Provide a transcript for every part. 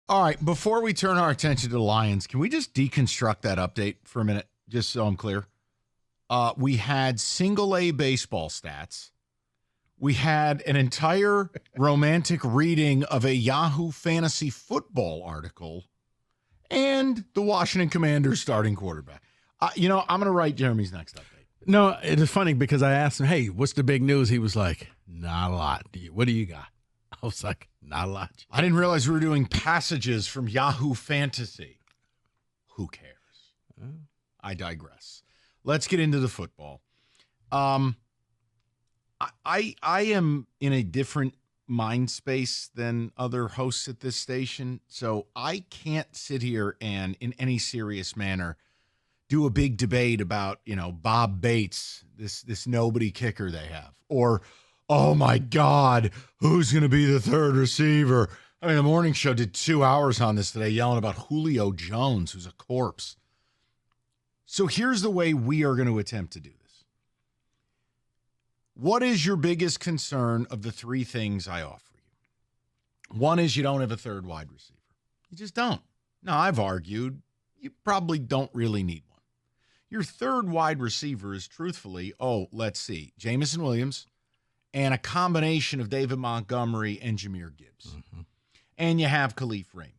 All right, before we turn our attention to the Lions, can we just deconstruct that update for a minute, just so I'm clear? We had single A baseball stats. We had an entire romantic reading of a Yahoo Fantasy Football article and the Washington Commanders starting quarterback. I'm going to write Jeremy's next update. No, it is funny because I asked him, hey, what's the big news? He was like, not a lot. What do you got? I was like, not a lot. I didn't realize we were doing passages from Yahoo Fantasy. Who cares? I digress. Let's get into the football. I am in a different mind space than other hosts at this station, so I can't sit here and, in any serious manner, do a big debate about, Bob Bates, this nobody kicker they have, or, oh my God, who's going to be the third receiver? I mean, the morning show did 2 hours on this today, yelling about Julio Jones, who's a corpse. So here's the way we are going to attempt to do this. What is your biggest concern of the three things I offer you? One is you don't have a third wide receiver. You just don't. Now, I've argued you probably don't really need one. Your third wide receiver is truthfully, let's see, Jamison Williams and a combination of David Montgomery and Jahmyr Gibbs. Mm-hmm. And you have Khalif Raymond.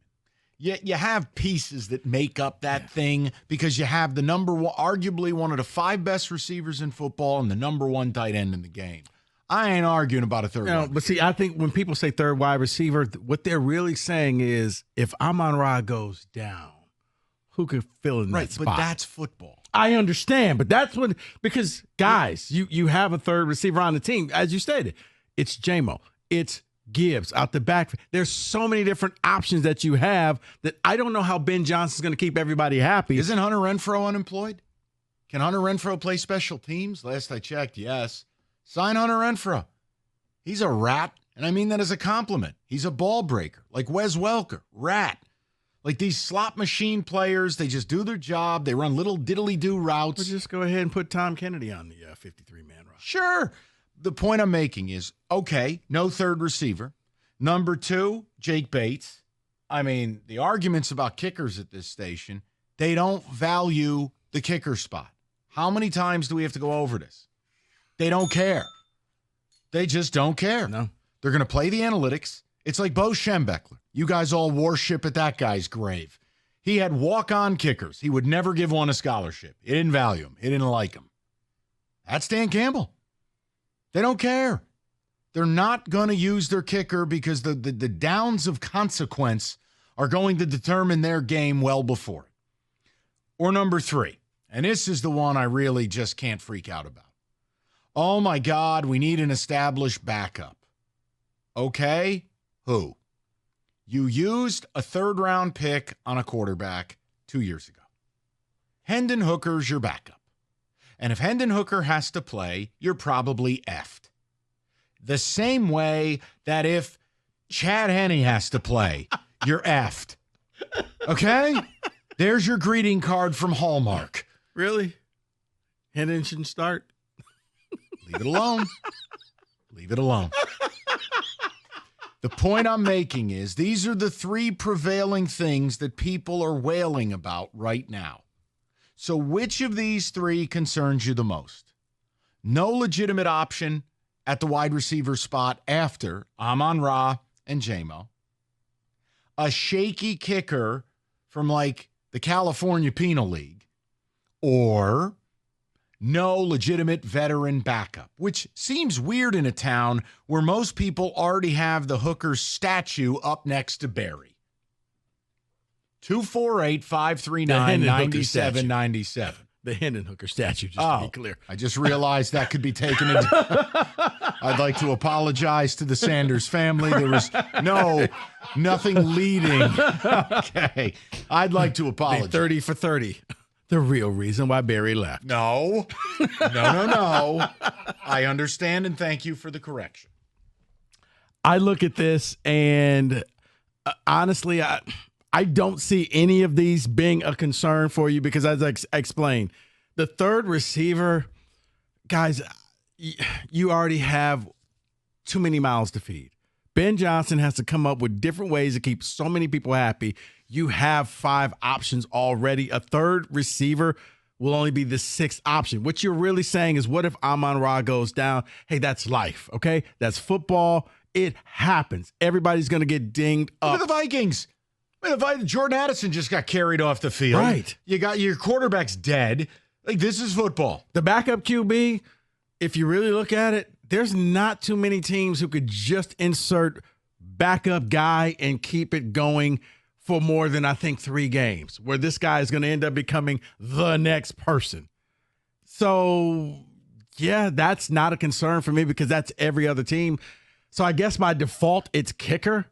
You have pieces that make up that thing because you have the number one, arguably one of the five best receivers in football and the number one tight end in the game. I ain't arguing about a third wide but see, I think when people say third wide receiver, what they're really saying is if Amon-Ra goes down, who could fill in that spot? But that's football. I understand, but that's what – because, guys, you have a third receiver on the team. As you stated, it's J-Mo. It's Gibbs out the back. There's so many different options that you have that I don't know how Ben Johnson's going to keep everybody happy. Isn't Hunter Renfrow unemployed? Can Hunter Renfrow play special teams? Last I checked, yes. Sign Hunter Renfrow. He's a rat, and I mean that as a compliment. He's a ball breaker, like Wes Welker, rat. Like these slot machine players, they just do their job. They run little diddly-do routes. We'll just go ahead and put Tom Kennedy on the 53-man roster. Sure. The point I'm making is, okay, no third receiver. Number two, Jake Bates. I mean, the arguments about kickers at this station, they don't value the kicker spot. How many times do we have to go over this? They don't care. They just don't care. No. They're going to play the analytics. It's like Bo Schembechler. You guys all worship at that guy's grave. He had walk-on kickers. He would never give one a scholarship. He didn't value him. He didn't like him. That's Dan Campbell. They don't care. They're not going to use their kicker because the downs of consequence are going to determine their game well before it. Or number three, and this is the one I really just can't freak out about. Oh, my God, we need an established backup. Okay, who? You used a third-round pick on a quarterback 2 years ago. Hendon Hooker's your backup. And if Hendon Hooker has to play, you're probably effed. The same way that if Chad Henne has to play, you're effed. Okay? There's your greeting card from Hallmark. Really? Hendon shouldn't start? Leave it alone. Leave it alone. The point I'm making is these are the three prevailing things that people are wailing about right now. So which of these three concerns you the most? No legitimate option at the wide receiver spot after Amon-Ra and J-Mo. A shaky kicker from like the California Penal League. Or no legitimate veteran backup, which seems weird in a town where most people already have the Hooker statue up next to Barry. 248-539-9797. The Hendon Hooker statue, just to be clear. I just realized that could be taken into... I'd like to apologize to the Sanders family. There was nothing leading. Okay. I'd like to apologize. 30 for 30. The real reason why Barry left. No. I understand and thank you for the correction. I look at this and honestly, I don't see any of these being a concern for you because as I explained, the third receiver, guys, you already have too many mouths to feed Ben Johnson has to come up with different ways to keep so many people happy. You have 5 options already. A third receiver will only be the 6th option. What you're really saying is, what if Amon-Ra goes down? Hey, that's life, okay? That's football. It happens. Everybody's going to get dinged up. Look at the Vikings. Jordan Addison just got carried off the field. Right. You got your quarterback's dead. Like, this is football. The backup QB, if you really look at it, there's not too many teams who could just insert backup guy and keep it going for more than, I think, 3 games, where this guy is going to end up becoming the next person. So, yeah, that's not a concern for me because that's every other team. So I guess by default, it's kicker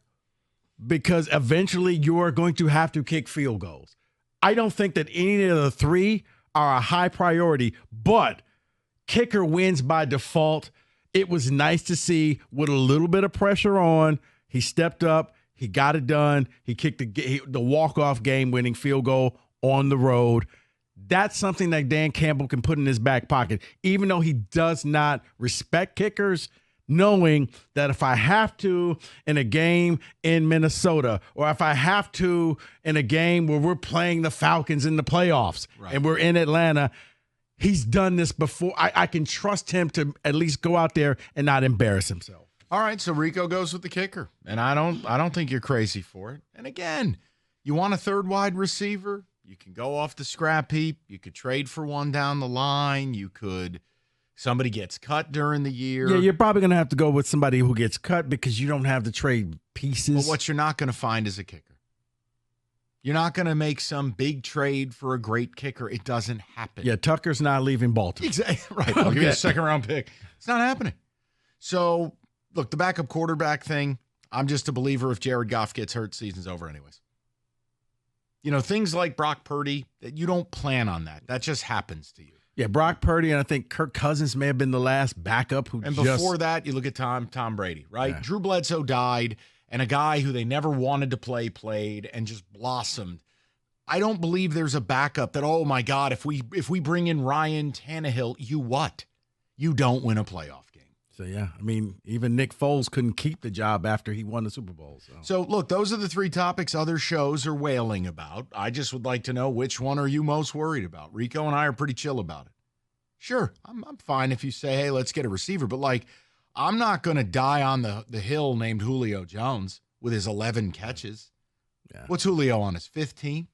because eventually you're going to have to kick field goals. I don't think that any of the 3 are a high priority, but kicker wins by default. It was nice to see with a little bit of pressure on. He stepped up. He got it done. He kicked the walk-off game-winning field goal on the road. That's something that Dan Campbell can put in his back pocket, even though he does not respect kickers, knowing that if I have to in a game in Minnesota, or if I have to in a game where we're playing the Falcons in the playoffs and we're in Atlanta, he's done this before. I can trust him to at least go out there and not embarrass himself. All right, so Rico goes with the kicker, and I don't think you're crazy for it. And again, you want a third wide receiver, you can go off the scrap heap. You could trade for one down the line. Somebody gets cut during the year. Yeah, you're probably going to have to go with somebody who gets cut because you don't have the trade pieces. But what you're not going to find is a kicker. You're not going to make some big trade for a great kicker. It doesn't happen. Yeah, Tucker's not leaving Baltimore. Exactly. Right. I'll give you a second-round pick. It's not happening. So, look, the backup quarterback thing, I'm just a believer if Jared Goff gets hurt, season's over anyways. You know, things like Brock Purdy, that you don't plan on that. That just happens to you. Yeah, Brock Purdy, and I think Kirk Cousins may have been the last backup who before that, you look at Tom Brady, right? Yeah. Drew Bledsoe died, and a guy who they never wanted to play played and just blossomed. I don't believe there's a backup that, oh, my God, if we bring in Ryan Tannehill, you what? You don't win a playoff game. So, yeah, I mean, even Nick Foles couldn't keep the job after he won the Super Bowl. So, look, those are the 3 topics other shows are wailing about. I just would like to know, which one are you most worried about? Rico and I are pretty chill about it. Sure, I'm fine if you say, hey, let's get a receiver. But, like, I'm not going to die on the hill named Julio Jones with his 11 catches. Yeah. What's Julio on his 15?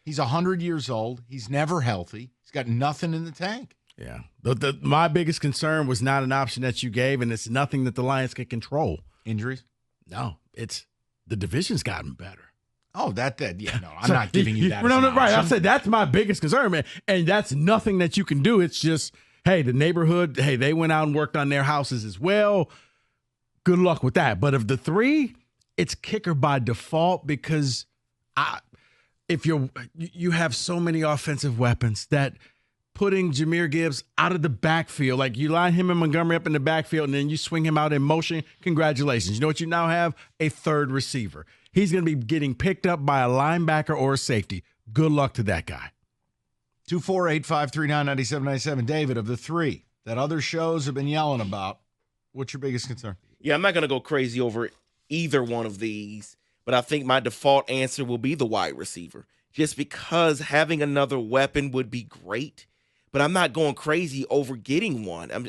He's 100 years old. He's never healthy. He's got nothing in the tank. Yeah. My biggest concern was not an option that you gave, and it's nothing that the Lions can control. Injuries? No, it's the division's gotten better. Oh, yeah, no, I'm not giving you that. No, right. I said that's my biggest concern, man. And that's nothing that you can do. It's just, hey, the neighborhood, hey, they went out and worked on their houses as well. Good luck with that. But of the 3, it's kicker by default because if you have so many offensive weapons that putting Jahmyr Gibbs out of the backfield, like you line him and Montgomery up in the backfield and then you swing him out in motion, congratulations. You know what you now have? A third receiver. He's going to be getting picked up by a linebacker or a safety. Good luck to that guy. 248-539-9797. David, of the 3 that other shows have been yelling about, what's your biggest concern? Yeah, I'm not going to go crazy over either one of these, but I think my default answer will be the wide receiver, just because having another weapon would be great, but I'm not going crazy over getting one. I'm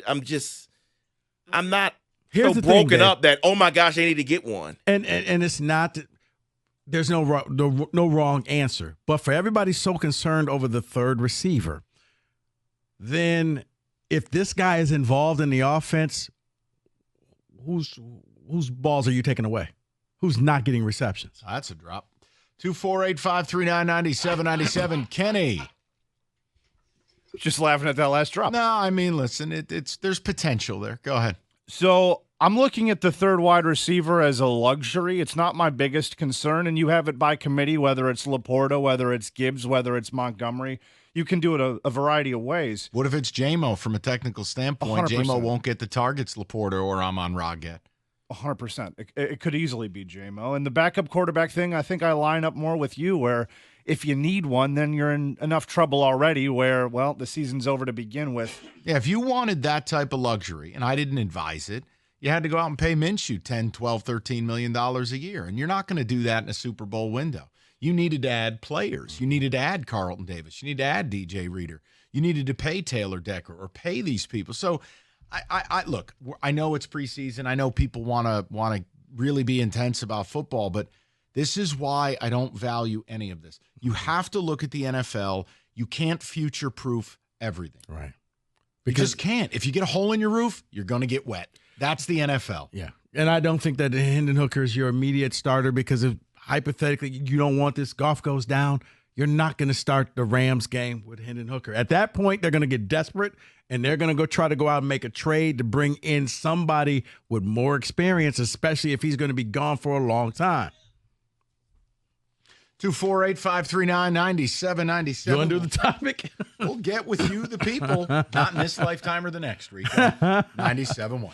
not so broken up that, oh my gosh, I need to get one. And it's not. There's no wrong answer. But for everybody so concerned over the third receiver, then if this guy is involved in the offense, whose balls are you taking away? Who's not getting receptions? That's a drop. 248-539-9797. Kenny. Just laughing at that last drop. No, I mean, listen, there's potential there. Go ahead. So I'm looking at the third wide receiver as a luxury. It's not my biggest concern, and you have it by committee, whether it's Laporta, whether it's Gibbs, whether it's Montgomery. You can do it a variety of ways. What if it's J-Mo from a technical standpoint? 100%. J-Mo won't get the targets Laporta or Amon-Ra get. 100%. It could easily be J-Mo. And the backup quarterback thing, I think I line up more with you, where if you need one, then you're in enough trouble already where, well, the season's over to begin with. Yeah, if you wanted that type of luxury, and I didn't advise it, You had to go out and pay Minshew $10, $12, $13 million a year, and you're not going to do that in a Super Bowl window. You needed to add players. You needed to add Carlton Davis. You need to add DJ Reader. You needed to pay Taylor Decker or pay these people. So, I look. I know it's preseason. I know people want to really be intense about football, but this is why I don't value any of this. You have to look at the NFL. You can't future-proof everything. Right. You just can't. If you get a hole in your roof, you're going to get wet. That's the NFL. Yeah. And I don't think that Hendon Hooker is your immediate starter because if hypothetically you don't want this, Goff goes down, you're not going to start the Rams game with Hendon Hooker. At that point, they're going to get desperate and they're going to try to go out and make a trade to bring in somebody with more experience, especially if he's going to be gone for a long time. 248-539-9797. You want to do the topic? We'll get with you, the people. Not in this lifetime or the next, Rico. 97.1.